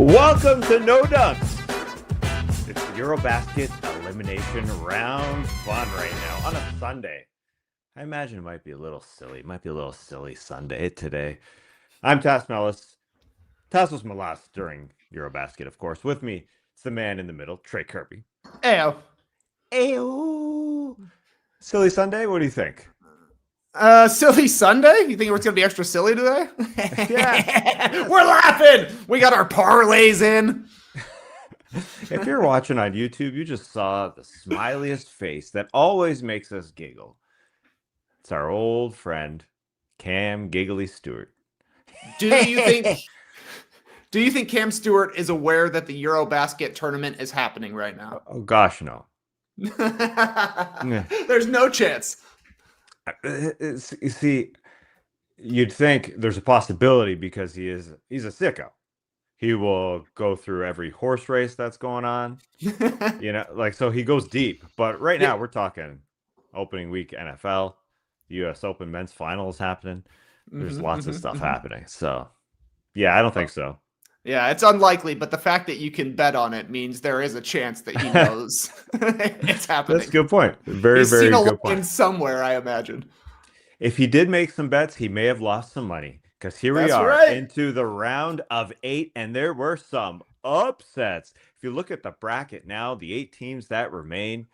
Welcome to No Dunks. It's the EuroBasket elimination round fun right now on a Sunday. I imagine it might be a little silly. It might be a little silly Sunday today. I'm Tas Mellis. Tassos Malas during EuroBasket, of course. With me, it's the man in the middle, Trey Kirby. Ayo. Ayo. Silly Sunday? What do you think? Silly Sunday? You think it's going to be extra silly today? Yeah. We're laughing. We got our parlays in. If you're watching on YouTube, you just saw the smiliest face that always makes us giggle. It's our old friend, Cam Giggly Stewart. Do you think Cam Stewart is aware that the EuroBasket tournament is happening right now? Oh gosh, no. There's no chance. You see, you'd think there's a possibility because he's a sicko. He will go through every horse race that's going on. So he goes deep. But right now we're talking opening week NFL, US Open men's finals happening. There's lots of stuff happening. So yeah, I don't think so. Yeah, it's unlikely, but the fact that you can bet on it means there is a chance that he knows it's happening. That's a good point. Very He's very seen a good point. line somewhere, I imagine. If he did make some bets, he may have lost some money. Because here we are into the round of 8, and there were some upsets. If you look at the bracket now, the 8 teams that remain,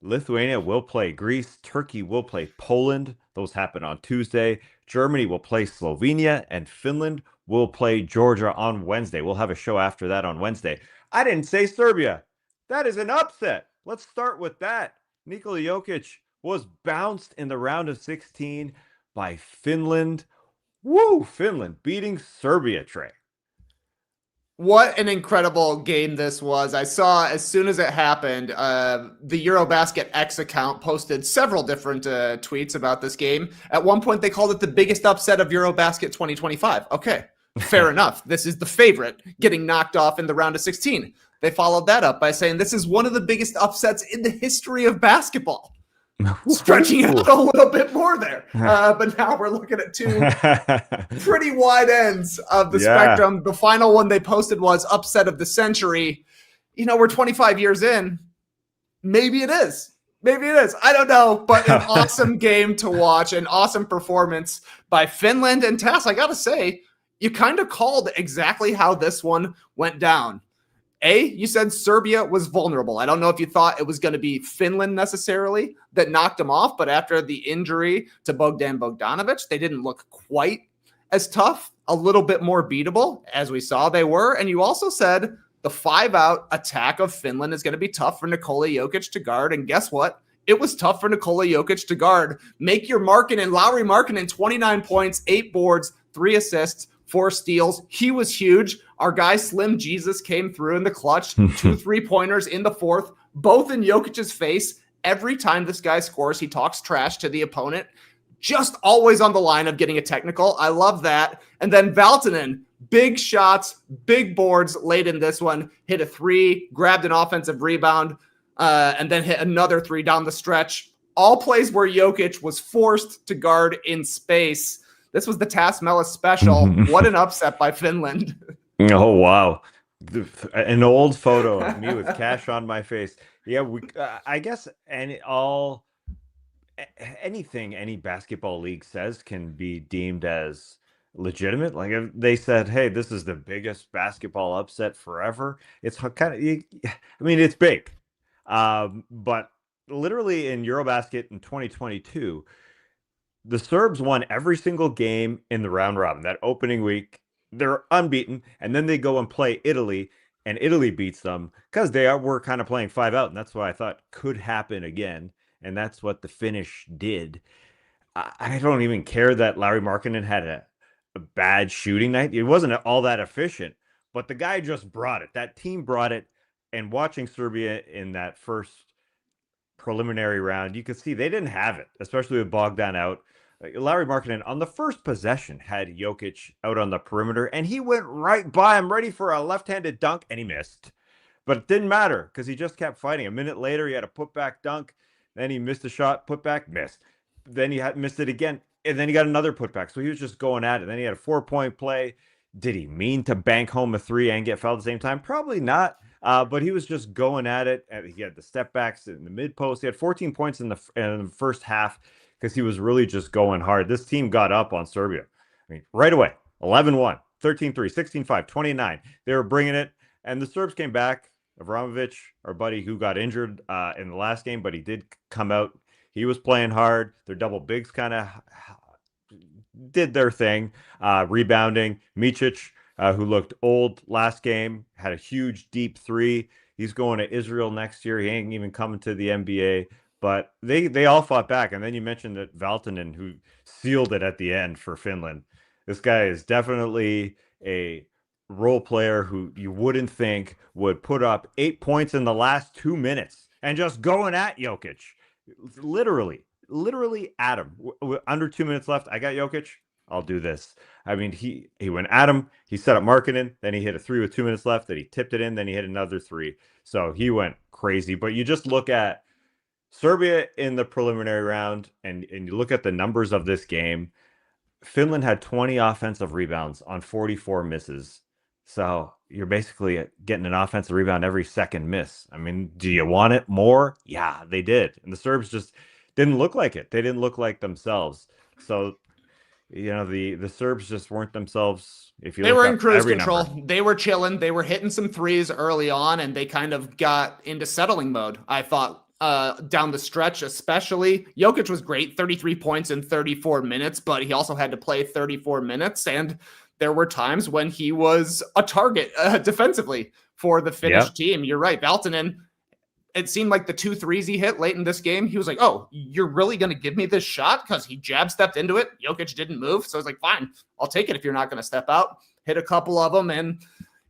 Lithuania will play Greece. Turkey will play Poland. Those happen on Tuesday. Germany will play Slovenia, and Finland will play Georgia on Wednesday. We'll have a show after that on Wednesday. I didn't say Serbia. That is an upset. Let's start with that. Nikola Jokic was bounced in the round of 16 by Finland. Woo! Finland beating Serbia, Trey. What an incredible game this was. I saw as soon as it happened, the EuroBasket X account posted several different tweets about this game. At one point, they called it the biggest upset of EuroBasket 2025. Okay, fair enough. This is the favorite getting knocked off in the round of 16. They followed that up by saying this is one of the biggest upsets in the history of basketball. Stretching it out a little bit more there. But now we're looking at two pretty wide ends of the spectrum. The final one they posted was upset of the century. You know, we're 25 years in. Maybe it is. Maybe it is. I don't know. But an awesome game to watch. An awesome performance by Finland. And Tass, I got to say, you kind of called exactly how this one went down. You said Serbia was vulnerable. I don't know if you thought it was going to be Finland necessarily that knocked them off, but after the injury to Bogdan Bogdanovic, they didn't look quite as tough, a little bit more beatable, as we saw they were. And you also said the 5-out attack of Finland is going to be tough for Nikola Jokic to guard. And guess what? It was tough for Nikola Jokic to guard. Make your Markkanen, Lauri Markkanen, 29 points, 8 boards, 3 assists, 4 steals. He was huge. Our guy Slim Jesus came through in the clutch. 2 3-pointers in the fourth, both in Jokic's face. Every time this guy scores, he talks trash to the opponent. Just always on the line of getting a technical. I love that. And then Valtonen, big shots, big boards late in this one. Hit a 3, grabbed an offensive rebound, and then hit another 3 down the stretch. All plays where Jokic was forced to guard in space. This was the Tas Mellis special. What an upset by Finland. Oh, wow. An old photo of me with cash on my face. Yeah, I guess anything any basketball league says can be deemed as legitimate. Like if they said, hey, this is the biggest basketball upset forever. It's kind of, it's big. But literally in EuroBasket in 2022, the Serbs won every single game in the round robin. That opening week, they're unbeaten, and then they go and play Italy, and Italy beats them because they were kind of playing 5-out, and that's what I thought could happen again, and that's what the Finnish did. I don't even care that Lauri Markkanen had a bad shooting night. It wasn't all that efficient, but the guy just brought it. That team brought it, and watching Serbia in that first preliminary round, you could see they didn't have it, especially with Bogdan out. Lauri Markkanen on the first possession had Jokic out on the perimeter, and he went right by him, ready for a left-handed dunk, and he missed. But it didn't matter because he just kept fighting. A minute later, he had a putback dunk. Then he missed a shot, putback, missed. Then he missed it again, and then he got another putback. So he was just going at it. Then he had a 4-point play. Did he mean to bank home a three and get fouled at the same time? Probably not. But he was just going at it. And he had the step backs in the mid post. He had 14 points in the first half because he was really just going hard. This team got up on Serbia. I mean, right away 11-1, 13-3, 16-5, 29. They were bringing it. And the Serbs came back. Avramovic, our buddy who got injured in the last game, but he did come out. He was playing hard. Their double bigs kind of did their thing, rebounding. Micic, who looked old last game, had a huge deep three. He's going to Israel next year. He ain't even coming to the NBA. But they all fought back. And then you mentioned that Valtonen, who sealed it at the end for Finland. This guy is definitely a role player who you wouldn't think would put up 8 points in the last 2 minutes and just going at Jokic. Literally at him. Under 2 minutes left. I got Jokic. I'll do this. I mean, he went at him. He set up Markkanen. Then he hit a three with 2 minutes left. Then he tipped it in. Then he hit another three. So he went crazy. But you just look at Serbia in the preliminary round and you look at the numbers of this game. Finland had 20 offensive rebounds on 44 misses. So you're basically getting an offensive rebound every second miss. I mean, do you want it more? Yeah, they did. And the Serbs just didn't look like it. They didn't look like themselves. So, the Serbs just weren't themselves. If you They were look in up cruise every control. number. They were chilling. They were hitting some threes early on, and they kind of got into settling mode, I thought, down the stretch especially. Jokic was great, 33 points in 34 minutes, but he also had to play 34 minutes, and there were times when he was a target defensively for the Finnish team. You're right. Valtonen, it seemed like the 2 threes he hit late in this game, he was like, oh, you're really going to give me this shot? Because he jab stepped into it. Jokic didn't move. So I was like, fine, I'll take it if you're not going to step out. Hit a couple of them. And,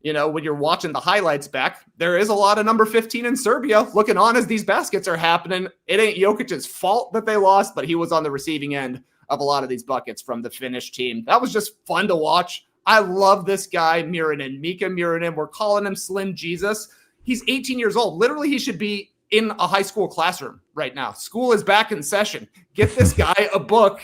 when you're watching the highlights back, there is a lot of number 15 in Serbia looking on as these baskets are happening. It ain't Jokic's fault that they lost, but he was on the receiving end of a lot of these buckets from the Finnish team. That was just fun to watch. I love this guy, Mieronen, Mika Mieronen. We're calling him Slim Jesus. He's 18 years old. Literally, he should be in a high school classroom right now. School is back in session. Get this guy a book.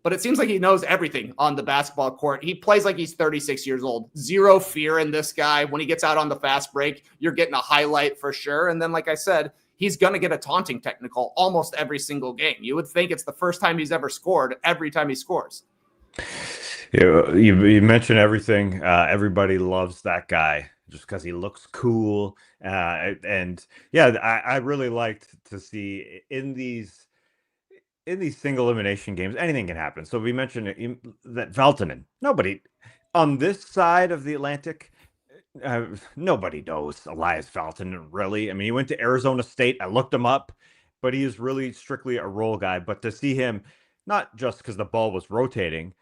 But it seems like he knows everything on the basketball court. He plays like he's 36 years old. Zero fear in this guy. When he gets out on the fast break, you're getting a highlight for sure. And then, like I said, he's going to get a taunting technical almost every single game. You would think it's the first time he's ever scored every time he scores. You mentioned everything. Everybody loves that guy just because he looks cool. And yeah, I really liked to see in these single elimination games, anything can happen. So we mentioned that Valtonen, nobody on this side of the Atlantic, nobody knows Elias Valtonen, really. I mean, he went to Arizona State. I looked him up, but he is really strictly a role guy. But to see him, not just because the ball was rotating,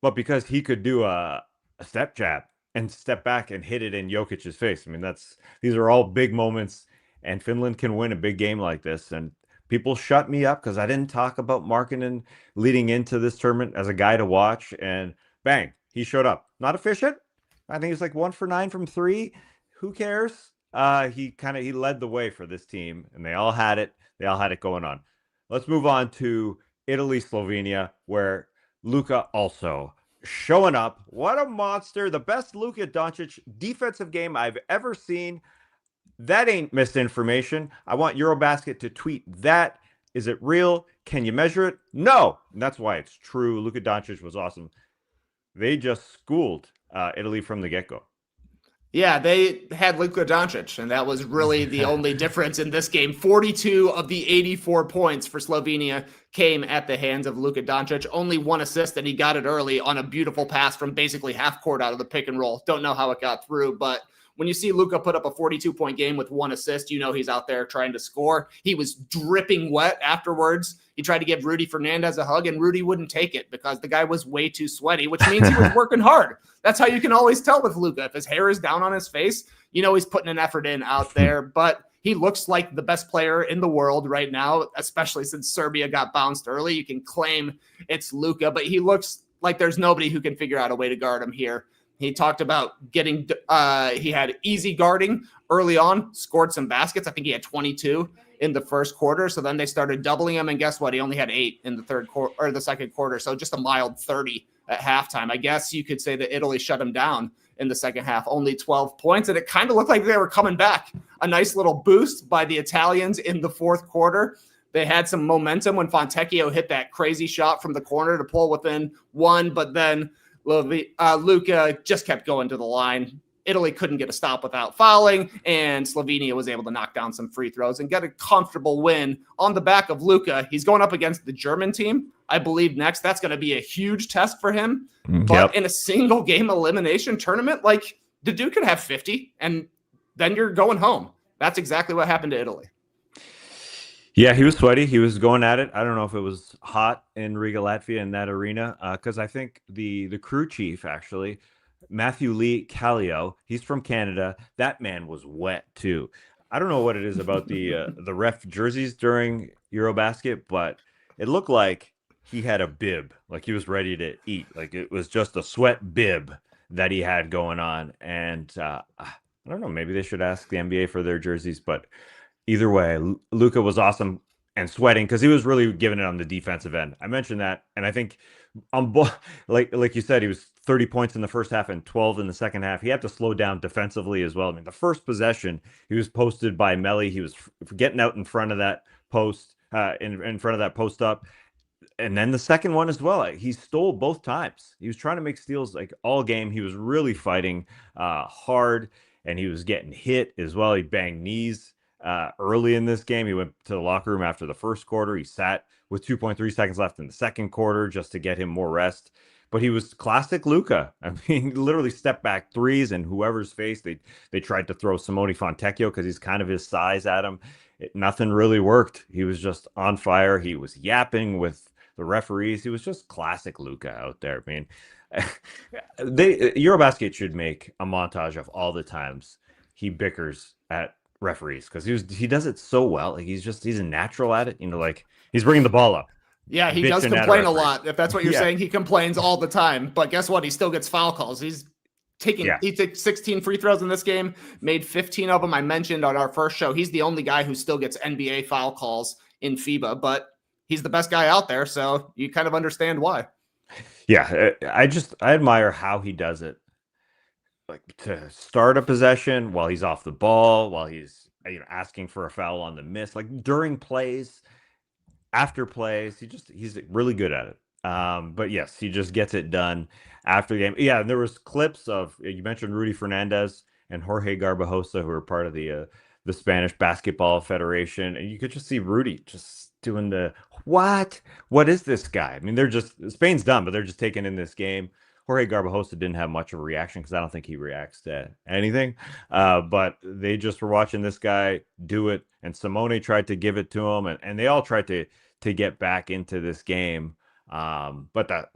but because he could do a step jab and step back and hit it in Jokic's face. I mean, these are all big moments, and Finland can win a big game like this. And people shut me up because I didn't talk about Markkanen leading into this tournament as a guy to watch. And bang, he showed up. Not efficient. I think he's like 1 for 9 from 3. Who cares? He led the way for this team, and they all had it. They all had it going on. Let's move on to Italy, Slovenia, where Luka also showing up. What a monster. The best Luka Doncic defensive game I've ever seen. That ain't misinformation. I want EuroBasket to tweet that. Is it real? Can you measure it? No. And that's why it's true. Luka Doncic was awesome. They just schooled Italy from the get-go. Yeah, they had Luka Doncic, and that was really the only difference in this game. 42 of the 84 points for Slovenia came at the hands of Luka Doncic. Only 1 assist, and he got it early on a beautiful pass from basically half court out of the pick and roll. Don't know how it got through, but when you see Luka put up a 42-point game with 1 assist, you know he's out there trying to score. He was dripping wet afterwards. He tried to give Rudy Fernandez a hug, and Rudy wouldn't take it because the guy was way too sweaty, which means he was working hard. That's how you can always tell with Luka. If his hair is down on his face, you know he's putting an effort in out there. But he looks like the best player in the world right now, especially since Serbia got bounced early. You can claim it's Luka, but he looks like there's nobody who can figure out a way to guard him here. He talked about getting he had easy guarding early on, scored some baskets. I think he had 22 in the first quarter. So then they started doubling him. And guess what? He only had 8 in the third quarter or the second quarter. So just a mild 30 at halftime. I guess you could say that Italy shut them down in the second half, only 12 points. And it kind of looked like they were coming back. A nice little boost by the Italians in the fourth quarter. They had some momentum when Fontecchio hit that crazy shot from the corner to pull within one, but then Luka just kept going to the line. Italy couldn't get a stop without fouling, and Slovenia was able to knock down some free throws and get a comfortable win on the back of Luka. He's going up against the German team, I believe, next. That's going to be a huge test for him. But in a single game elimination tournament, like, the dude could have 50, and then you're going home. That's exactly what happened to Italy. Yeah, he was sweaty. He was going at it. I don't know if it was hot in Riga, Latvia, in that arena, because I think the crew chief, actually, Matthew Lee Callio, he's from Canada. That man was wet too. I don't know what it is about the ref jerseys during EuroBasket, but it looked like he had a bib, like he was ready to eat. Like it was just a sweat bib that he had going on. And I don't know, maybe they should ask the NBA for their jerseys, but either way, Luka was awesome and sweating because he was really giving it on the defensive end. I mentioned that, and I think like you said, he was 30 points in the first half and 12 in the second half. He had to slow down defensively as well. I mean, the first possession, he was posted by Melli. He was getting out in front of that post, in front of that post up. And then the second one as well, he stole both times. He was trying to make steals like all game. He was really fighting hard, and he was getting hit as well. He banged knees early in this game. He went to the locker room after the first quarter. He sat with 2.3 seconds left in the second quarter just to get him more rest. But he was classic Luka. I mean, literally step back threes, and whoever's face, they tried to throw Simone Fontecchio because he's kind of his size at him. Nothing really worked. He was just on fire. He was yapping with the referees. He was just classic Luka out there. I mean, EuroBasket should make a montage of all the times he bickers at referees because he does it so well. Like he's a natural at it. You know, like he's bringing the ball up. Yeah, he does complain a lot. If that's what you're saying, he complains all the time. But guess what? He still gets foul calls. He took 16 free throws in this game, made 15 of them. I mentioned on our first show, he's the only guy who still gets NBA foul calls in FIBA, but he's the best guy out there, so you kind of understand why. Yeah, I admire how he does it. Like to start a possession while he's off the ball, while he's asking for a foul on the miss, like during plays, after plays, he's really good at it. But yes, he just gets it done after the game. Yeah, and there was clips of, you mentioned Rudy Fernandez and Jorge Garbajosa, who are part of the Spanish Basketball Federation, and you could just see Rudy just doing what is this guy? I mean, Spain's done, but they're just taking in this game. Jorge Garbajosa didn't have much of a reaction because I don't think he reacts to anything. But they just were watching this guy do it, and Simone tried to give it to him, and they all tried to get back into this game. But that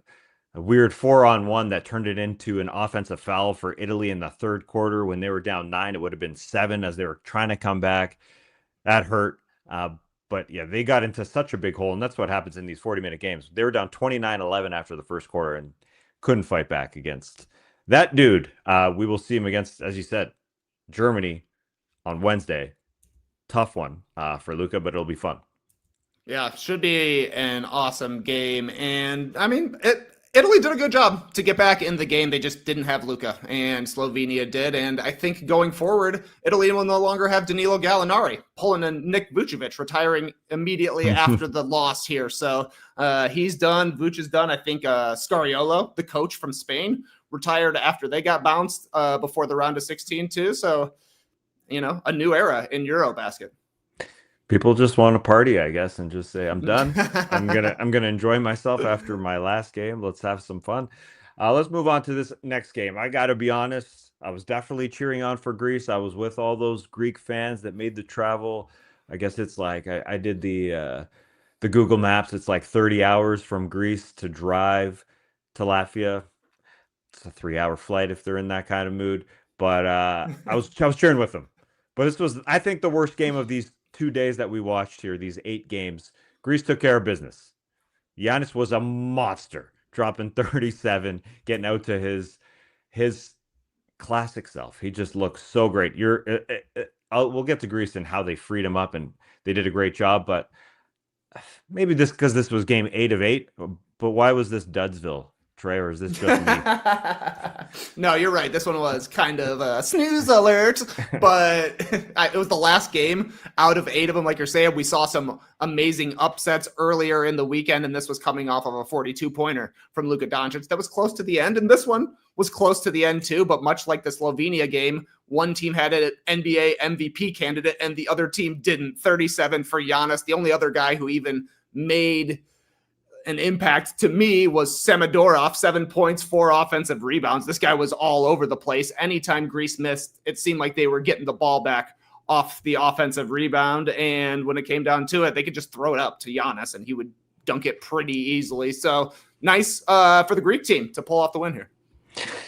a weird 4-on-1 that turned it into an offensive foul for Italy in the third quarter when they were down 9. It would have been 7 as they were trying to come back. That hurt. But yeah, they got into such a big hole, and that's what happens in these 40-minute games. They were down 29-11 after the first quarter and couldn't fight back against that dude. We will see him against, as you said, Germany on Wednesday. Tough one for Luka, but it'll be fun. Yeah, should be an awesome game. And I mean, Italy did a good job to get back in the game. They just didn't have Luka, and Slovenia did. And I think going forward, Italy will no longer have Danilo Gallinari pulling a Nick Vucevic, retiring immediately after the loss here. So he's done. Vuc is done. I think Scariolo, the coach from Spain, retired after they got bounced before the round of 16 too. So, a new era in EuroBasket. People just want to party, I guess, and just say, I'm done. I'm gonna enjoy myself after my last game. Let's have some fun. Let's move on to this next game. I got to be honest, I was definitely cheering on for Greece. I was with all those Greek fans that made the travel. I guess it's like I did the Google Maps. It's like 30 hours from Greece to drive to Latvia. It's a 3-hour flight if they're in that kind of mood. But I was cheering with them. But this was, I think, the worst game of these 2 days that we watched here, these 8 games. Greece took care of business. Giannis was a monster, dropping 37, getting out to his classic self. He just looks so great. We'll get to Greece and how they freed him up, and they did a great job. But maybe because this was game 8 of 8. But why was this Dudsville Trey, or is this just me? No, you're right. This one was kind of a snooze alert, but it was the last game out of 8 of them. Like you're saying, we saw some amazing upsets earlier in the weekend, and this was coming off of a 42-pointer from Luka Doncic that was close to the end, and this one was close to the end too. But much like the Slovenia game, one team had an NBA MVP candidate, and the other team didn't. 37 for Giannis. The only other guy who even made an impact to me was Samodorov, 7 points, 4 offensive rebounds. This guy was all over the place. Anytime Greece missed, it seemed like they were getting the ball back off the offensive rebound. And when it came down to it, they could just throw it up to Giannis and he would dunk it pretty easily. So nice for the Greek team to pull off the win here.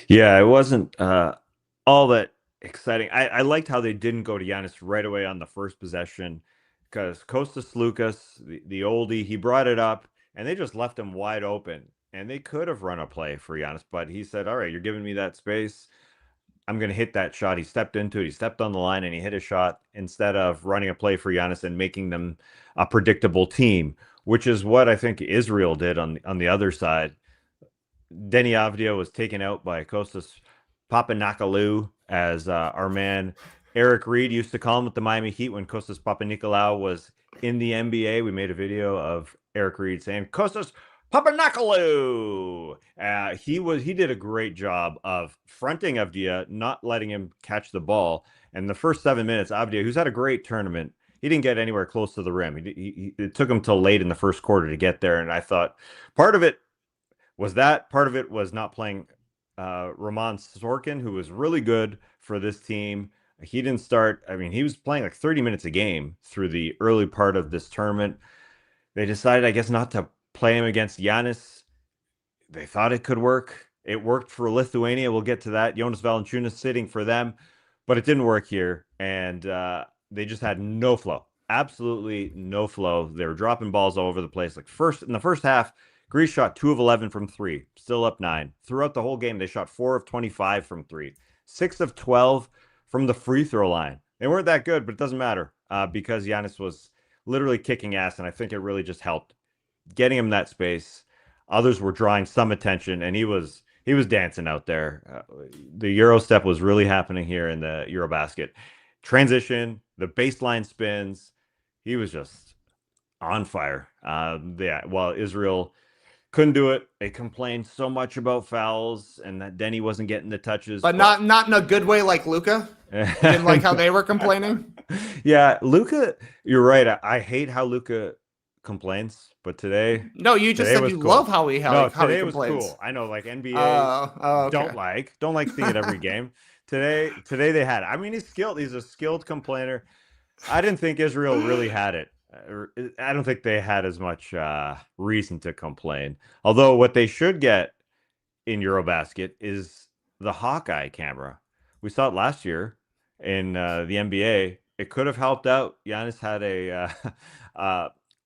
Yeah, it wasn't all that exciting. I liked how they didn't go to Giannis right away on the first possession because Kostas Lukas, the oldie, he brought it up. And they just left him wide open. And they could have run a play for Giannis, but he said, all right, you're giving me that space. I'm going to hit that shot. He stepped into it. He stepped on the line and he hit a shot instead of running a play for Giannis and making them a predictable team, which is what I think Israel did on the other side. Denny Avdia was taken out by Kostas Papanikolaou, as our man Eric Reed used to call him with the Miami Heat when Kostas Papanikolaou was in the NBA. We made a video of Eric Reed saying Kostas Papanikolaou. He did a great job of fronting Avdia, not letting him catch the ball. And the first 7 minutes, Avdia, who's had a great tournament, he didn't get anywhere close to the rim. It took him till late in the first quarter to get there. And I thought part of it was that. Part of it was not playing Roman Sorkin, who was really good for this team. He didn't start. I mean, he was playing like 30 minutes a game through the early part of this tournament. They decided, I guess, not to play him against Giannis. They thought it could work. It worked for Lithuania. We'll get to that. Jonas Valanciunas sitting for them, but it didn't work here. And they just had no flow. Absolutely no flow. They were dropping balls all over the place. Like in the first half, Greece shot 2 of 11 from 3, still up 9. Throughout the whole game, they shot 4 of 25 from 3, 6 of 12 from the free throw line. They weren't that good, but it doesn't matter because Giannis was literally kicking ass, and I think it really just helped getting him that space. Others were drawing some attention, and he was dancing out there. The Euro step was really happening here in the EuroBasket. Transition, the baseline spins, he was just on fire. Yeah, while Israel couldn't do it. They complained so much about fouls and that Denny wasn't getting the touches. But not in a good way like Luka. You didn't like how they were complaining? Yeah, Luka, you're right. I hate how Luka complains, but today... No, you just said you cool. love how he complains. Today was cool. I know, like NBA okay. don't like seeing it every game. Today they had it. I mean, he's skilled. He's a skilled complainer. I didn't think Israel really had it. I don't think they had as much reason to complain. Although what they should get in EuroBasket is the Hawkeye camera. We saw it last year in the NBA. It could have helped out. Giannis had a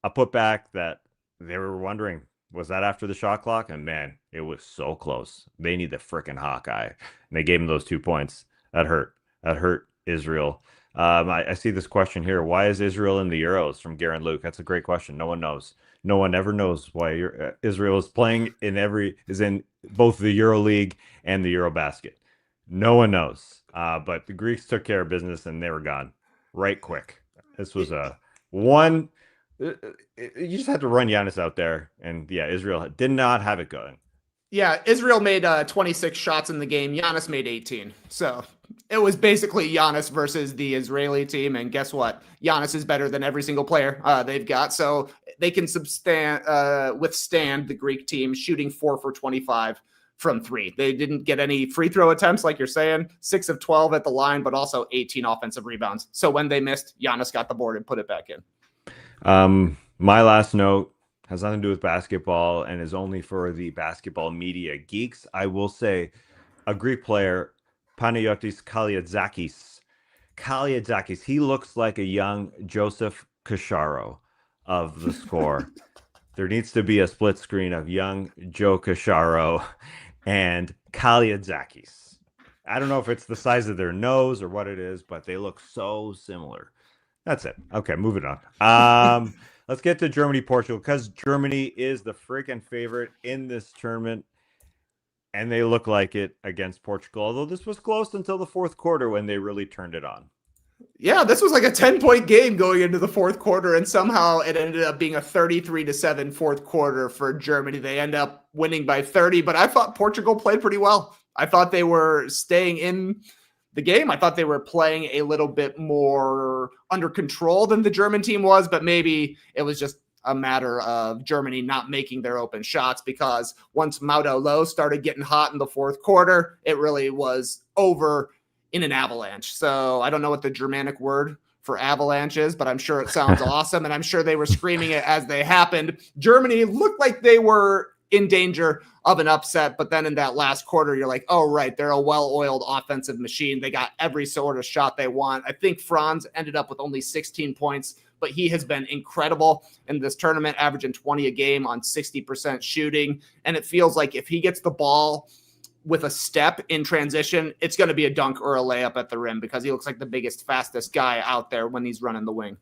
putback that they were wondering, was that after the shot clock? And man, it was so close. They need the frickin' Hawkeye. And they gave him those 2 points. That hurt. That hurt Israel. I see this question here. Why is Israel in the Euros from Garen Luke? That's a great question. No one knows. No one ever knows why Israel is playing is in both the Euro League and the EuroBasket. No one knows. But the Greeks took care of business and they were gone right quick. This was a one. You just had to run Giannis out there, and yeah, Israel did not have it going. Yeah, Israel made 26 shots in the game. Giannis made 18. So it was basically Giannis versus the Israeli team. And guess what? Giannis is better than every single player they've got. So they can withstand the Greek team shooting 4 for 25 from 3. They didn't get any free throw attempts, like you're saying, 6 of 12 at the line, but also 18 offensive rebounds. So when they missed, Giannis got the board and put it back in. My last note has nothing to do with basketball and is only for the basketball media geeks. I will say a Greek player, Panayotis Kaliadzakis, he looks like a young Joseph Kasharo of the Score. There needs to be a split screen of young Joe Kasharo and Kaliadzakis. I don't know if it's the size of their nose or what it is, but they look so similar. That's it. Okay, moving on. Let's get to Germany, Portugal, because Germany is the freaking favorite in this tournament. and they look like it against Portugal, although this was close until the fourth quarter when they really turned it on. Yeah, this was like a 10-point game going into the fourth quarter, and somehow it ended up being a 33-7 fourth quarter for Germany. They end up winning by 30, but I thought Portugal played pretty well. I thought they were staying in the game. I thought they were playing a little bit more under control than the German team was, but maybe it was just a matter of Germany not making their open shots, because once Maudo Low started getting hot in the fourth quarter, it really was over in an avalanche. So I don't know what the Germanic word for avalanche is, but I'm sure it sounds awesome. And I'm sure they were screaming it as they happened. Germany looked like they were in danger of an upset, but then in that last quarter, you're like, oh, right, they're a well-oiled offensive machine. They got every sort of shot they want. I think Franz ended up with only 16 points, but he has been incredible in this tournament, averaging 20 a game on 60% shooting. And it feels like if he gets the ball with a step in transition, it's going to be a dunk or a layup at the rim, because he looks like the biggest, fastest guy out there when he's running the wing.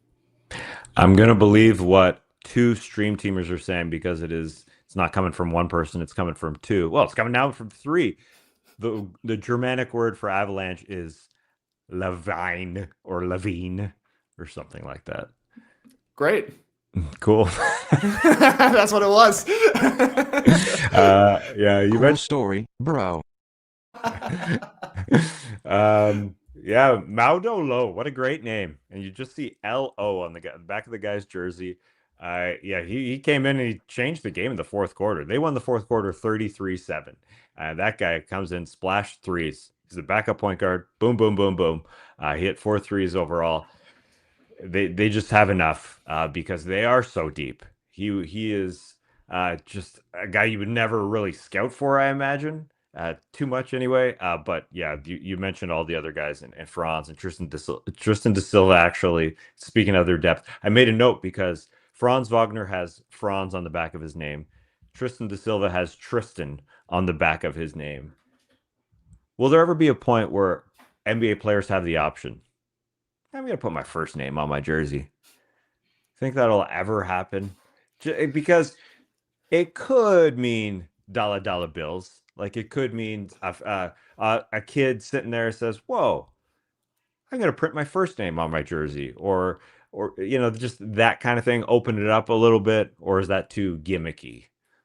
I'm going to believe what two stream teamers are saying, because it's not coming from one person, it's coming from two. Well, it's coming now from three. The Germanic word for avalanche is Levine or Levine or something like that. Great. Cool. That's what it was. Yeah, you cool mentioned story, bro. Yeah, Maudo Low, what a great name. And you just see LO on the back of the guy's jersey. Yeah, he came in and he changed the game in the fourth quarter. They won the fourth quarter 33-7. That guy comes in, splash threes. He's a backup point guard. Boom, boom, boom, boom. He hit 4 threes overall. They just have enough because they are so deep. He is just a guy you would never really scout for, I imagine. Too much anyway. But yeah, you mentioned all the other guys and Franz and Tristan Da Silva. Actually, speaking of their depth, I made a note because Franz Wagner has Franz on the back of his name. Tristan Da Silva has Tristan on the back of his name. Will there ever be a point where NBA players have the option? I'm going to put my first name on my jersey. Think that'll ever happen? Because it could mean dollar bills. Like it could mean a kid sitting there says, whoa, I'm going to print my first name on my jersey, or just that kind of thing. Open it up a little bit, or is that too gimmicky?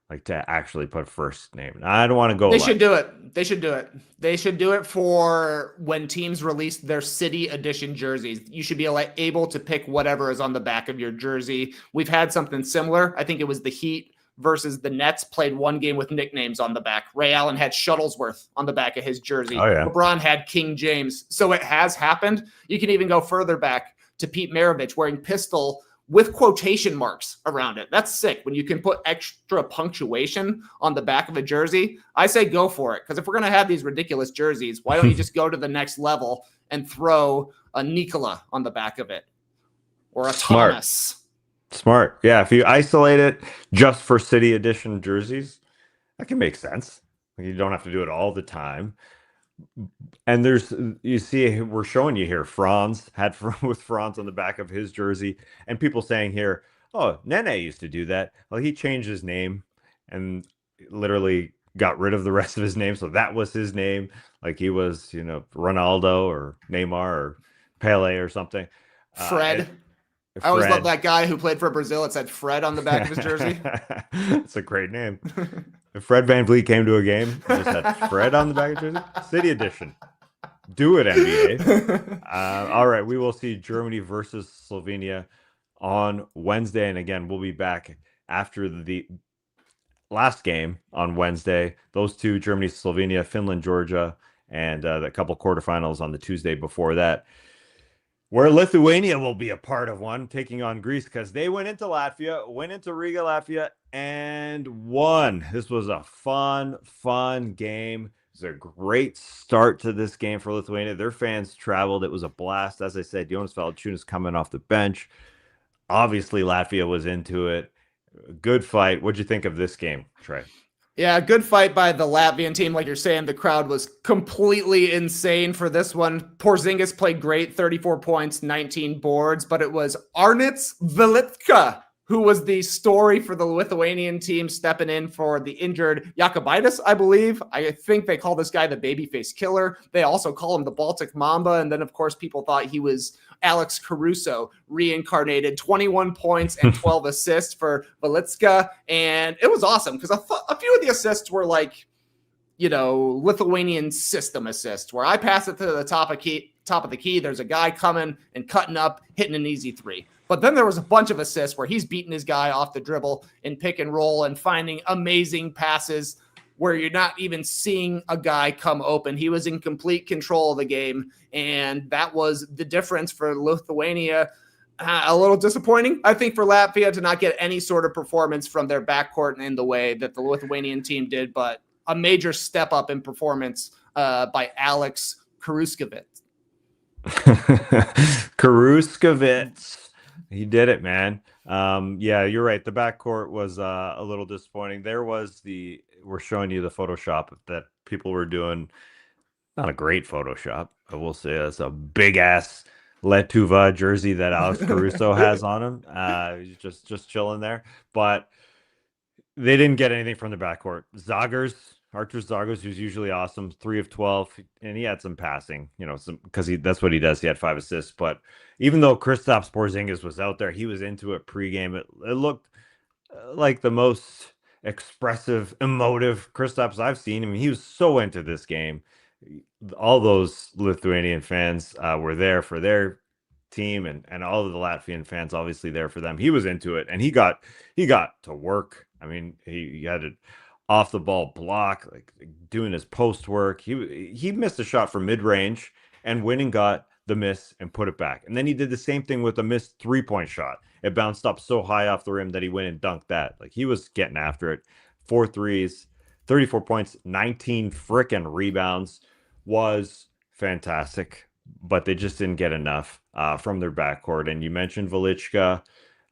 Like to actually put first name. I don't want to go. They should do it. They should do it. They should do it for when teams release their city edition jerseys. You should be able to pick whatever is on the back of your jersey. We've had something similar. I think it was the Heat versus the Nets played one game with nicknames on the back. Ray Allen had Shuttlesworth on the back of his jersey. Oh, yeah. LeBron had King James. So it has happened. You can even go further back to Pete Maravich wearing Pistol with quotation marks around it. That's sick. When you can put extra punctuation on the back of a jersey, I say go for it. Because if we're going to have these ridiculous jerseys, why don't you just go to the next level and throw a Nikola on the back of it? Or a Thomas. Smart. Yeah, if you isolate it just for city edition jerseys, that can make sense. You don't have to do it all the time. And you see, we're showing you here, Franz had with Franz on the back of his jersey, and people saying here, oh, Nene used to do that. Well, he changed his name and literally got rid of the rest of his name. So that was his name. Like he was, Ronaldo or Neymar or Pele or something. Fred. I always loved that guy who played for Brazil. It said Fred on the back of his jersey. It's a great name. If Fred VanVleet came to a game, just had Fred on the back of jersey. City edition. Do it, NBA. All right, we will see Germany versus Slovenia on Wednesday. And again, we'll be back after the last game on Wednesday. Those two, Germany, Slovenia, Finland, Georgia, and a couple quarterfinals on the Tuesday before that, where Lithuania will be a part of one, taking on Greece, because they went into Riga, Latvia, and won. This was a fun game. It was a great start to this game for Lithuania. Their fans traveled. It was a blast. As I said, Jonas Valanciunas coming off the bench. Obviously, Latvia was into it. Good fight. What'd you think of this game, Trey? Yeah, good fight by the Latvian team. Like you're saying, the crowd was completely insane for this one. Porzingis played great, 34 points, 19 boards, but it was Arnits Velitska who was the story for the Lithuanian team, stepping in for the injured Jakubaitis, I believe. I think they call this guy the babyface killer. They also call him the Baltic Mamba. And then, of course, people thought he was Alex Caruso reincarnated, 21 points and 12 assists for Velitska. And it was awesome because a few of the assists were like, Lithuanian system assists, where I pass it to the top of the key. There's a guy coming and cutting up, hitting an easy three. But then there was a bunch of assists where he's beating his guy off the dribble in pick and roll and finding amazing passes where you're not even seeing a guy come open. He was in complete control of the game, and that was the difference for Lithuania. A little disappointing, I think, for Latvia to not get any sort of performance from their backcourt in the way that the Lithuanian team did, but a major step up in performance by Alex Karuskevich. Karuskevich. He did it, man. Yeah, you're right. The backcourt was a little disappointing. We're showing you the Photoshop that people were doing. Not a great Photoshop, I will say. It's a big ass Letuva jersey that Alex Caruso has on him. He's just chilling there. But they didn't get anything from the backcourt. Artur Zagors, who's usually awesome, 3 of 12, and he had some passing, because that's what he does. He had 5 assists. But even though Kristaps Porzingis was out there, he was into it pregame. It looked like the most expressive, emotive Kristaps I've seen. I mean, he was so into this game. All those Lithuanian fans were there for their team, and all of the Latvian fans obviously there for them. He was into it, and he got to work. I mean, he had it off the ball block, like doing his post work. He missed a shot from mid range, and Winning got the miss and put it back. And then he did the same thing with a missed 3-point shot. It bounced up so high off the rim that he went and dunked that. Like, he was getting after it. 4 threes, 34 points, 19 frickin' rebounds. Was fantastic, but they just didn't get enough from their backcourt. And you mentioned Velitska,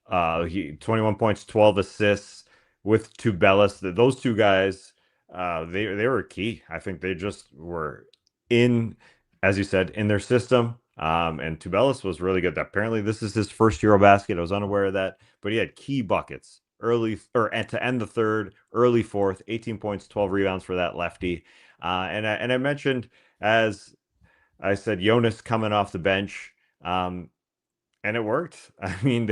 21 points, 12 assists with Tubelis. Those two guys, they were key. I think they just were in, as you said, in their system. And Tubelis was really good. Apparently, this is his first EuroBasket. I was unaware of that, but he had key buckets early, to end the third, early fourth, 18 points, 12 rebounds for that lefty. And I mentioned, as I said, Jonas coming off the bench, and it worked. I mean,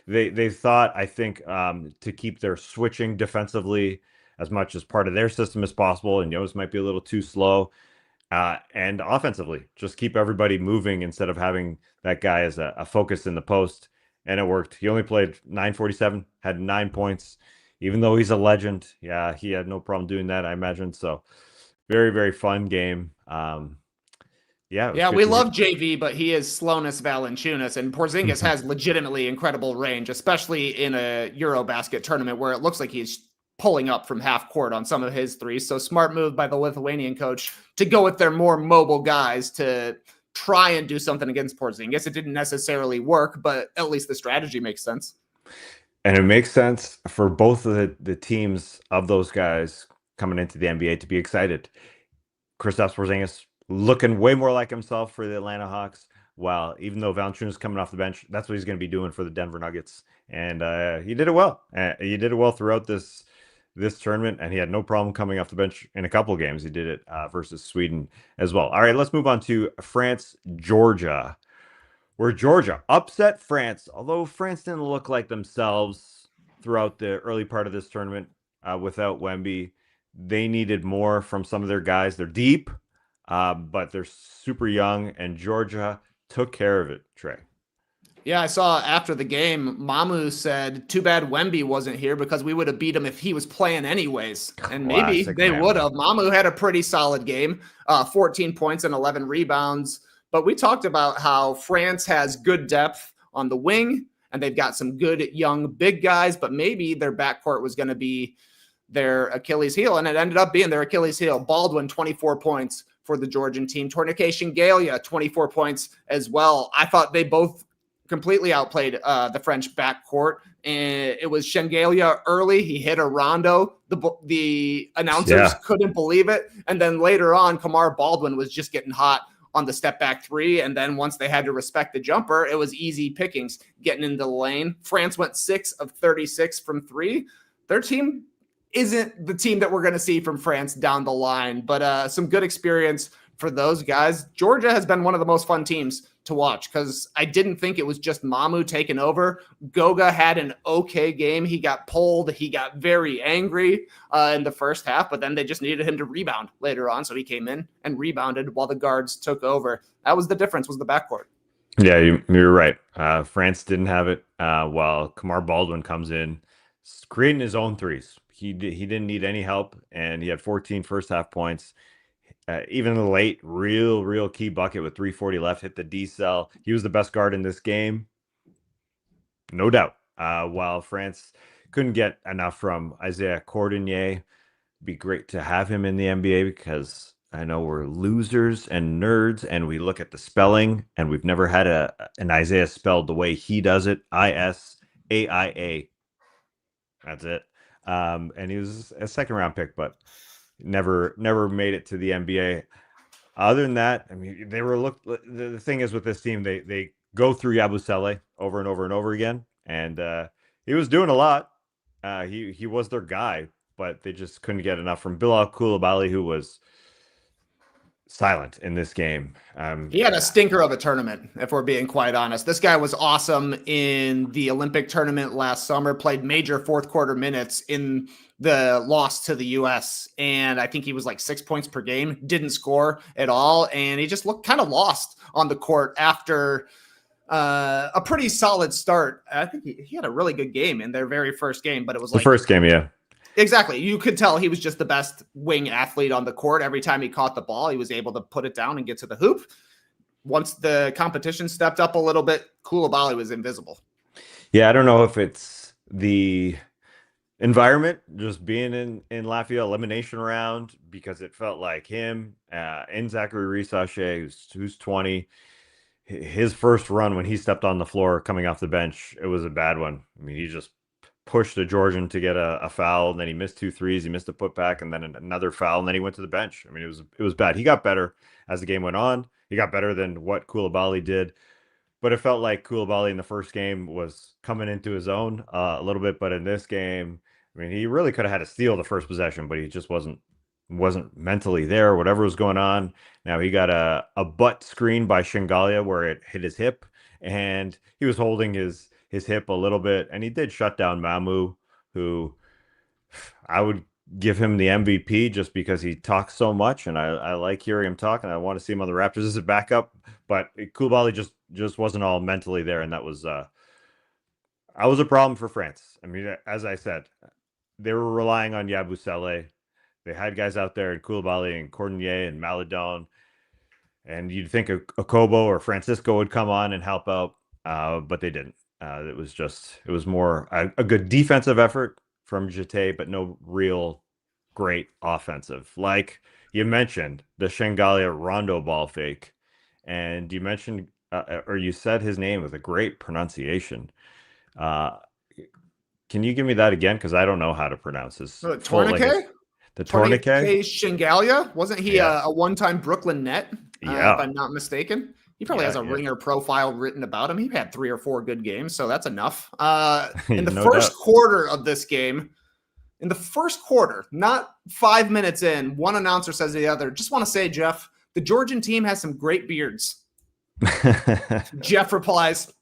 they thought, I think, to keep their switching defensively as much as part of their system as possible, and Jonas might be a little too slow. And offensively, just keep everybody moving instead of having that guy as a focus in the post. And it worked. He only played 9:47, had 9 points. Even though he's a legend, yeah, he had no problem doing that, I imagine. So very, very fun game. Yeah, we love JV, but he is Slonis Valanciunas, and Porzingis has legitimately incredible range, especially in a EuroBasket tournament where it looks like he's pulling up from half court on some of his threes. So smart move by the Lithuanian coach to go with their more mobile guys to try and do something against Porzingis. It didn't necessarily work, but at least the strategy makes sense. And it makes sense for both of the teams of those guys coming into the NBA to be excited. Kristaps Porzingis looking way more like himself for the Atlanta Hawks. While even though Valanciunas is coming off the bench, that's what he's going to be doing for the Denver Nuggets. And he did it well. He did it well throughout this tournament, and he had no problem coming off the bench in a couple of games. He did it versus Sweden as well. All right, let's move on to France, Georgia, where Georgia upset France. Although France didn't look like themselves throughout the early part of this tournament without Wemby. They needed more from some of their guys. They're deep, but they're super young, and Georgia took care of it, Trey. Yeah, I saw after the game, Mamu said, too bad Wemby wasn't here because we would have beat him if he was playing anyways. And maybe they would have. Mamu had a pretty solid game, 14 points and 11 rebounds. But we talked about how France has good depth on the wing, and they've got some good young big guys, but maybe their backcourt was going to be their Achilles heel, and it ended up being their Achilles heel. Baldwin, 24 points for the Georgian team. Tourniquet Shengelia, 24 points as well. I thought they both completely outplayed the French backcourt. And it was Shengelia early. He hit a rondo. The announcers couldn't believe it. And then later on, Kamar Baldwin was just getting hot on the step back three. And then once they had to respect the jumper, it was easy pickings getting into the lane. France went 6 of 36 from three. Their team isn't the team that we're going to see from France down the line, but some good experience for those guys. Georgia has been one of the most fun teams to watch because I didn't think it was just Mamu taking over. Goga had an okay game. He got pulled. He got very angry in the first half, but then they just needed him to rebound later on. So he came in and rebounded while the guards took over. That was the difference, was the backcourt. Yeah, you're right. France didn't have it while Kamar Baldwin comes in creating his own threes. He didn't need any help, and he had 14 first half points. Even in the late, real key bucket with 3:40 left, hit the decel. He was the best guard in this game, no doubt. While France couldn't get enough from Isaiah Cordonier, be great to have him in the NBA because I know we're losers and nerds, and we look at the spelling, and we've never had an Isaiah spelled the way he does it. Isaia. That's it. And he was a second round pick, but never made it to the NBA. Other than that, I mean, the thing is with this team, they go through Yabusele over and over and over again, and he was doing a lot. He was their guy, but they just couldn't get enough from Bilal Coulibaly, who was silent in this game. He had a stinker of a tournament, if we're being quite honest. This guy was awesome in the Olympic tournament last summer, played major fourth quarter minutes in the loss to the U.S., and I think he was like 6 points per game, didn't score at all, and he just looked kind of lost on the court after a pretty solid start. I think he had a really good game in their very first game, but it was the first game, yeah. Exactly. You could tell he was just the best wing athlete on the court. Every time he caught the ball, he was able to put it down and get to the hoop. Once the competition stepped up a little bit, Coulibaly was invisible. Yeah, I don't know if it's the environment, just being in Latvia elimination round, because it felt like him and Zachary Risache, who's 20, his first run when he stepped on the floor coming off the bench, it was a bad one. I mean, he just pushed the Georgian to get a foul, and then he missed 2 threes. He missed a putback, and then another foul, and then he went to the bench. I mean, it was bad. He got better as the game went on. He got better than what Coulibaly did, but it felt like Coulibaly in the first game was coming into his own a little bit. But in this game, I mean, he really could have had a steal the first possession, but he just wasn't mentally there. Whatever was going on. Now he got a butt screen by Shingalia where it hit his hip, and he was holding his hip a little bit, and he did shut down Mamu, who I would give him the MVP just because he talks so much, and I like hearing him talk, and I want to see him on the Raptors as a backup. But Coulibaly just wasn't all mentally there, and that was a problem for France. I mean, as I said, they were relying on Yabusele. They had guys out there in Coulibaly and Cordonier and Maledon, and you'd think Okobo or Francisco would come on and help out, but they didn't. It was more a good defensive effort from Jete, but no real great offensive. Like you mentioned, the Shengalia Rondo ball fake, and you mentioned or you said his name with a great pronunciation. Can you give me that again? Because I don't know how to pronounce his Tourniquet? The Tourniquet? Shengalia? Wasn't he a one-time Brooklyn net, yeah. if I'm not mistaken? He probably has a ringer profile written about him. He had 3 or 4 good games, so that's enough. In the first quarter of this game, not 5 minutes in, one announcer says to the other, just want to say, Jeff, the Georgian team has some great beards. Jeff replies,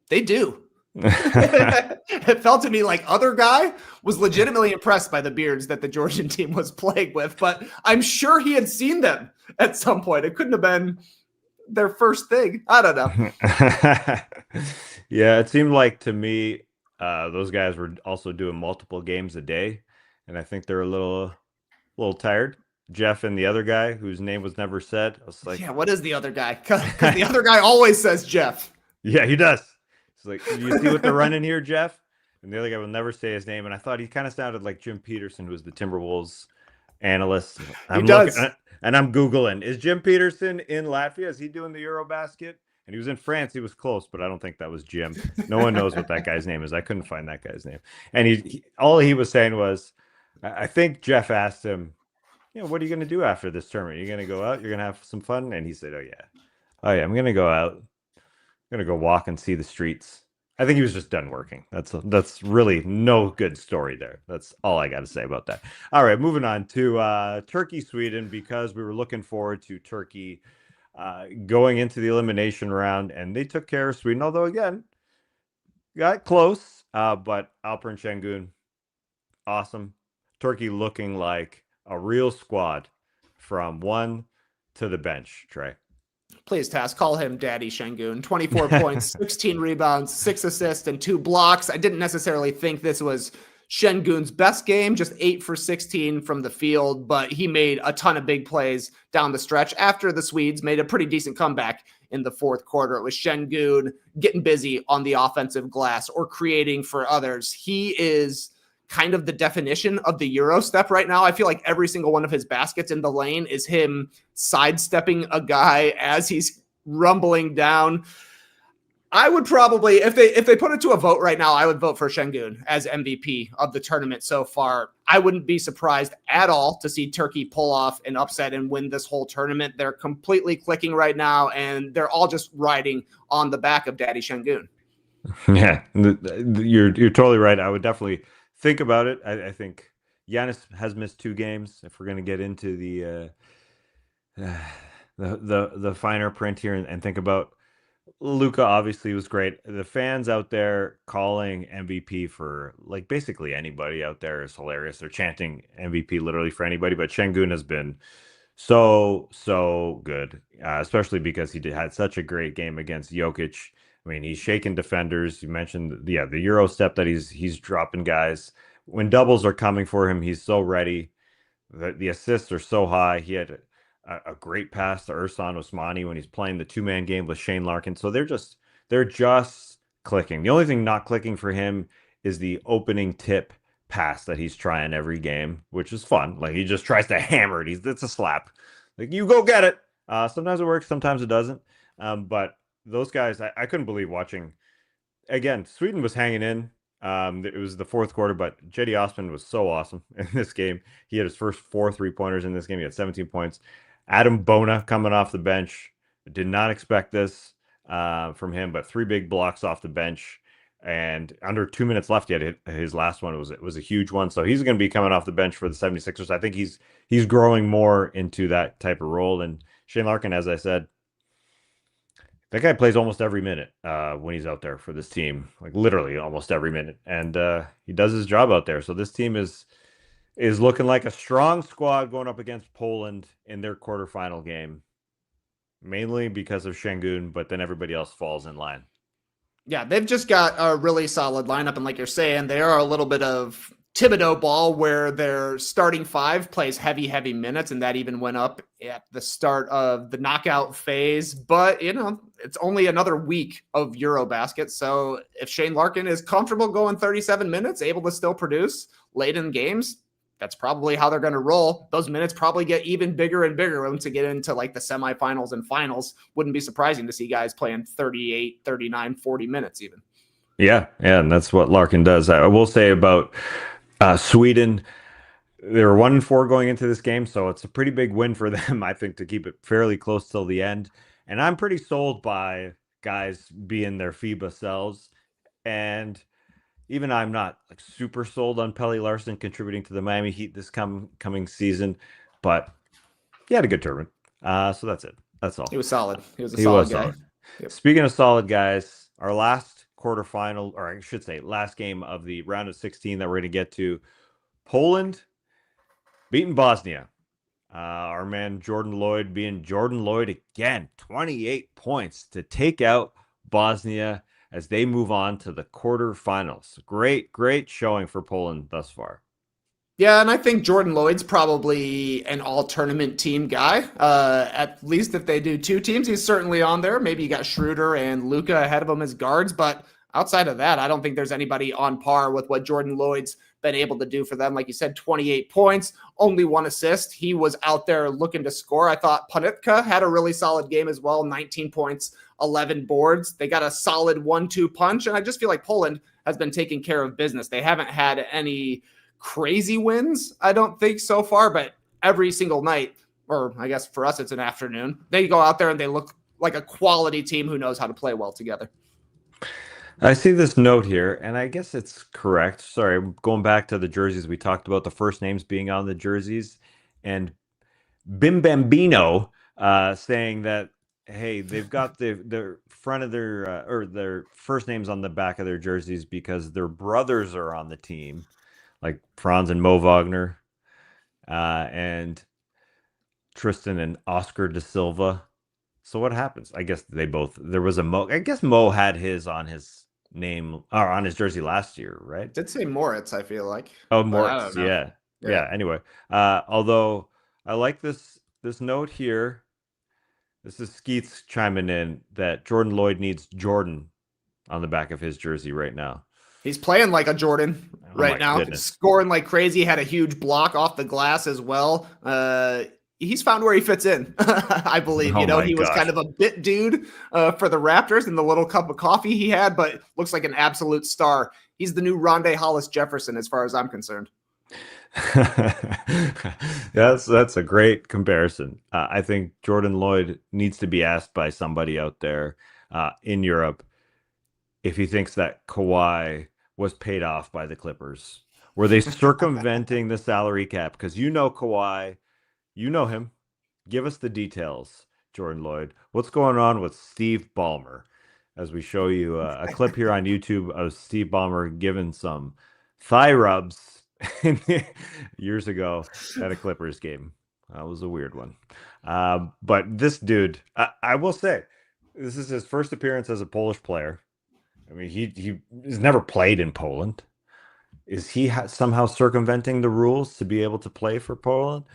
they do. It felt to me like other guy was legitimately impressed by the beards that the Georgian team was playing with, but I'm sure he had seen them at some point. It couldn't have been their first thing. I don't know. Yeah, it seemed like to me those guys were also doing multiple games a day, and I think they're a little tired. Jeff and the other guy whose name was never said. I was like, yeah, what is the other guy? Because the other guy always says Jeff. Yeah, he does. It's like, do you see what they're running here, Jeff? And the other guy will never say his name. And I thought he kind of sounded like Jim Peterson, who was the Timberwolves analyst. He does. And I'm Googling, is Jim Peterson in Latvia? Is he doing the EuroBasket? And he was in France. He was close, but I don't think that was Jim. No one knows what that guy's name is. I couldn't find that guy's name. And all he was saying was, I think Jeff asked him, what are you going to do after this tournament? You're going to go out, you're going to have some fun? And he said, oh yeah, I'm going to go out. I'm going to go walk and see the streets. I think he was just done working. That's really no good story there. That's all I got to say about that. All right, moving on to Turkey, Sweden, because we were looking forward to Turkey going into the elimination round, and they took care of Sweden, although, again, got close, but Alperen Şengün, awesome. Turkey looking like a real squad from one to the bench, Trey. Please, Task, call him Daddy Şengün. 24 points, 16 rebounds, 6 assists, and 2 blocks. I didn't necessarily think this was Şengün's best game, just 8 for 16 from the field, but he made a ton of big plays down the stretch after the Swedes made a pretty decent comeback in the fourth quarter. It was Şengün getting busy on the offensive glass or creating for others. He is kind of the definition of the Euro step right now. I feel like every single one of his baskets in the lane is him sidestepping a guy as he's rumbling down. I would probably, if they put it to a vote right now, I would vote for Şengün as MVP of the tournament so far. I wouldn't be surprised at all to see Turkey pull off an upset and win this whole tournament. They're completely clicking right now, and they're all just riding on the back of Daddy Şengün. Yeah, you're totally right. I would definitely think about it. I think Giannis has missed 2 games. If we're going to get into the finer print here and think about Luka, obviously was great. The fans out there calling MVP for like basically anybody out there is hilarious. They're chanting MVP literally for anybody, but Şengün has been so good, especially because he had such a great game against Jokic. I mean, he's shaking defenders. You mentioned, the Euro step that he's dropping guys. When doubles are coming for him, he's so ready. The assists are so high. He had a great pass to Ersan Osmani when he's playing the 2-man game with Shane Larkin. So they're just clicking. The only thing not clicking for him is the opening tip pass that he's trying every game, which is fun. Like, he just tries to hammer it. It's a slap. Like, you go get it. Sometimes it works, sometimes it doesn't. But those guys, I couldn't believe watching. Again, Sweden was hanging in. It was the fourth quarter, but Cedi Osman was so awesome in this game. He had his first 4 3-pointers in this game. He had 17 points. Adam Bona coming off the bench. Did not expect this from him, but 3 big blocks off the bench. And under 2 minutes left, he had his last one. It was a huge one. So he's going to be coming off the bench for the 76ers. I think he's growing more into that type of role. And Shane Larkin, as I said, that guy plays almost every minute when he's out there for this team, like literally almost every minute. And he does his job out there. So this team is looking like a strong squad going up against Poland in their quarterfinal game, mainly because of Şengün, but then everybody else falls in line. Yeah, they've just got a really solid lineup. And like you're saying, they are a little bit of Thibodeau ball where their starting 5 plays heavy minutes. And that even went up at the start of the knockout phase. But, it's only another week of EuroBasket. So if Shane Larkin is comfortable going 37 minutes, able to still produce late in games, that's probably how they're going to roll. Those minutes probably get even bigger and bigger once you get into like the semifinals and finals. Wouldn't be surprising to see guys playing 38, 39, 40 minutes even. Yeah, and that's what Larkin does. I will say about Sweden, they were 1-4 going into this game, so it's a pretty big win for them, I think, to keep it fairly close till the end. And I'm pretty sold by guys being their FIBA selves. And even I'm not like super sold on Pelle Larsson contributing to the Miami Heat this coming season, but he had a good tournament. So that's it. That's all. He was solid. He was a solid guy. Yep. Speaking of solid guys, our last quarterfinal, or I should say last game of the round of 16 that we're going to get to, Poland beating Bosnia. Our man Jordan Loyd being Jordan Loyd again, 28 points to take out Bosnia as they move on to the quarterfinals. Great showing for Poland thus far. Yeah, and I think Jordan Loyd's probably an all-tournament team guy. At least if they do 2 teams, he's certainly on there. Maybe you got Schroeder and Luka ahead of him as guards, but outside of that, I don't think there's anybody on par with what Jordan Loyd's been able to do for them. Like you said, 28 points, only 1 assist. He was out there looking to score. I thought Panitka had a really solid game as well, 19 points, 11 boards. They got a solid 1-2 punch, and I just feel like Poland has been taking care of business. They haven't had any crazy wins, I don't think, so far, but every single night, or I guess for us it's an afternoon, they go out there and they look like a quality team who knows how to play well together. I see this note here, and I guess it's correct. Sorry, going back to the jerseys, we talked about the first names being on the jerseys, and Bim Bambino saying that hey, they've got the front of their or their first names on the back of their jerseys because their brothers are on the team, like Franz and Mo Wagner, and Tristan and Oscar da Silva. So what happens? I guess they both. There was a Mo. I guess Mo had his on his name or on his jersey last year, right? Did say Moritz, I feel like, Oh, but I don't Moritz. know. Yeah, Yeah. yeah. Anyway, although I like this note here. This is Skeets chiming in that Jordan Loyd needs Jordan on the back of his jersey right now. He's playing like a Jordan Oh right my now. goodness. Scoring like crazy. Had a huge block off the glass as well. He's found where he fits in, I believe. Oh my He was gosh. kind of a bit dude for the Raptors in the little cup of coffee he had, but looks like an absolute star. He's the new Rondé Hollis Jefferson as far as I'm concerned. That's a great comparison. I think Jordan Loyd needs to be asked by somebody out there in Europe if he thinks that Kawhi was paid off by the Clippers. Were they circumventing the salary cap? Because you know Kawhi, you know him. Give us the details, Jordan Loyd. What's going on with Steve Ballmer? As we show you a clip here on YouTube of Steve Ballmer giving some thigh rubs years ago at a Clippers game. That was a weird one. But this dude, I will say, this is his first appearance as a Polish player. I mean, he's never played in Poland. Is he somehow circumventing the rules to be able to play for Poland?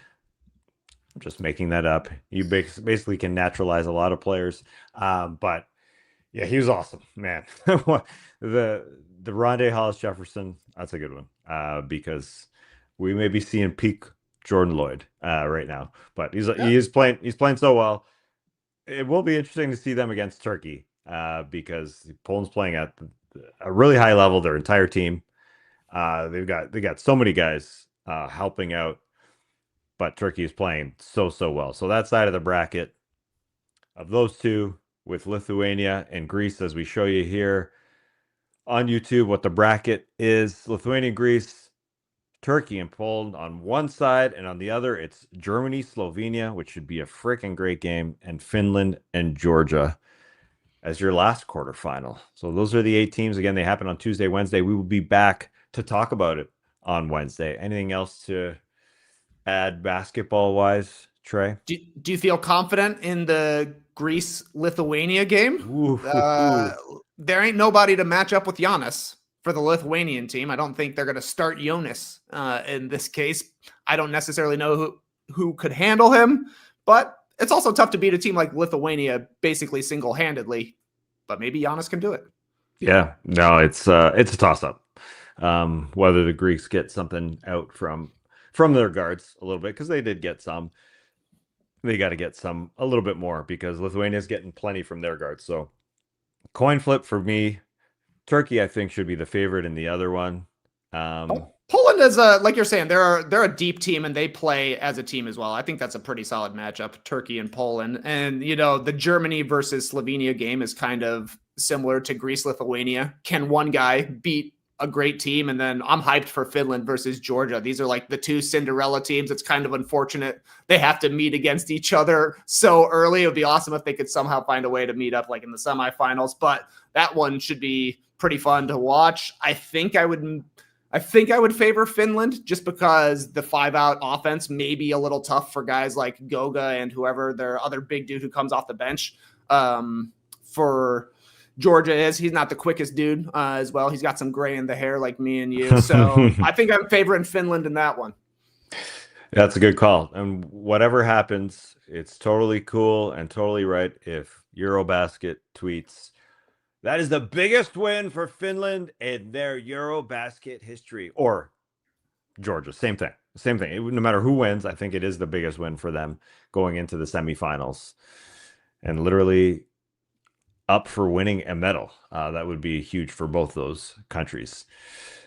I'm just making that up. You basically can naturalize a lot of players. But yeah, he was awesome, man. the Rondé Hollis Jefferson, that's a good one. Because we may be seeing peak Jordan Loyd right now. But he's playing so well. It will be interesting to see them against Turkey because Poland's playing at a really high level. Their entire team, they got so many guys helping out, but Turkey is playing so well. So that side of the bracket of those two with Lithuania and Greece, as we show you here on YouTube, what the bracket is: Lithuania, Greece, Turkey, and Poland on one side, and on the other, it's Germany, Slovenia, which should be a freaking great game, and Finland and Georgia as your last quarterfinal. So those are the 8 teams. Again, they happen on Tuesday, Wednesday. We will be back to talk about it on Wednesday. Anything else to add basketball-wise, Trey? Do you feel confident in the Greece-Lithuania game? There ain't nobody to match up with Giannis for the Lithuanian team. I don't think they're going to start Jonas in this case. I don't necessarily know who could handle him, but it's also tough to beat a team like Lithuania basically single-handedly, but maybe Giannis can do it. Yeah, no, it's a toss-up. Whether the Greeks get something out from their guards a little bit, because they did get some. They got to get some a little bit more because Lithuania's getting plenty from their guards. So coin flip for me. Turkey, I think, should be the favorite in the other one. Poland is like you're saying, they're a deep team and they play as a team as well. I think that's a pretty solid matchup, Turkey and Poland. And the Germany versus Slovenia game is kind of similar to Greece Lithuania. Can one guy beat a great team? And then I'm hyped for Finland versus Georgia. These are like the 2 Cinderella teams. It's kind of unfortunate they have to meet against each other so early. It would be awesome if they could somehow find a way to meet up like in the semifinals, but that one should be pretty fun to watch. I think I would favor Finland just because the 5-out offense may be a little tough for guys like Goga and whoever their other big dude who comes off the bench. For Georgia he's not the quickest dude as well. He's got some gray in the hair like me and you. So I think I'm favoring Finland in that one. That's a good call. And whatever happens, it's totally cool and totally right if EuroBasket tweets, that is the biggest win for Finland in their EuroBasket history. Or Georgia, same thing. Same thing. No matter who wins, I think it is the biggest win for them going into the semifinals. And literally up for winning a medal. That would be huge for both those countries.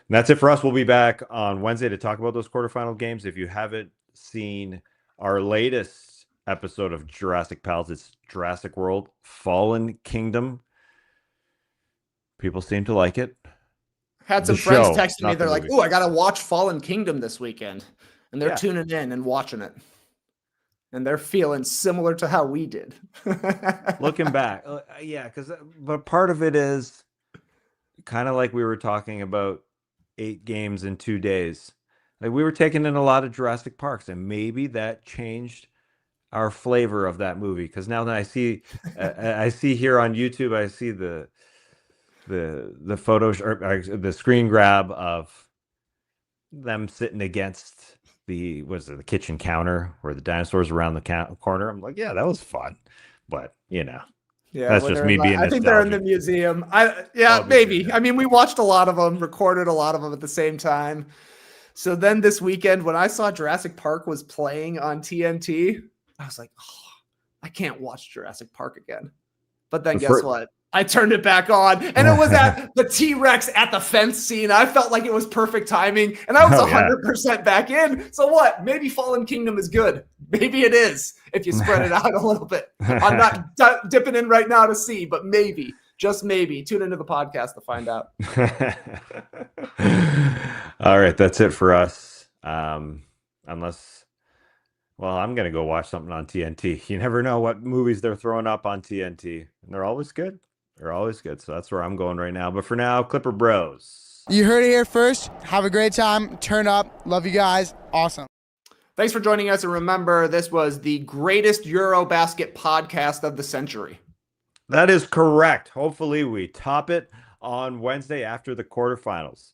And that's it for us. We'll be back on Wednesday to talk about those quarterfinal games. If you haven't seen our latest episode of Jurassic Pals. It's Jurassic World Fallen Kingdom. People seem to like it. Had some friends texting me. They're like, "Oh, I got to watch Fallen Kingdom this weekend." And they're tuning in and watching it. And they're feeling similar to how we did. Looking back. But part of it is kind of like we were talking about 8 games in 2 days. Like we were taking in a lot of Jurassic Parks, and maybe that changed our flavor of that movie. Because now that I see here on YouTube, I see the photos or the screen grab of them sitting against the kitchen counter where the dinosaurs around the corner. I'm like, yeah, that was fun, but that's just me being. I think they're in the museum. Maybe. I mean, we watched a lot of them, recorded a lot of them at the same time. So then this weekend, when I saw Jurassic Park was playing on TNT, I was like, oh, I can't watch Jurassic Park again. But then guess what? I turned it back on, and it was at the T-Rex at the fence scene. I felt like it was perfect timing, and I was 100% back in. So what? Maybe Fallen Kingdom is good. Maybe it is if you spread it out a little bit. I'm not dipping in right now to see, but maybe, just maybe. Tune into the podcast to find out. All right, that's it for us. Unless, well, I'm going to go watch something on TNT. You never know what movies they're throwing up on TNT, and they're always good. They're always good. So that's where I'm going right now. But for now, Clipper Bros. You heard it here first. Have a great time. Turn up. Love you guys. Awesome. Thanks for joining us. And remember, this was the greatest EuroBasket podcast of the century. That is correct. Hopefully we top it on Wednesday after the quarterfinals.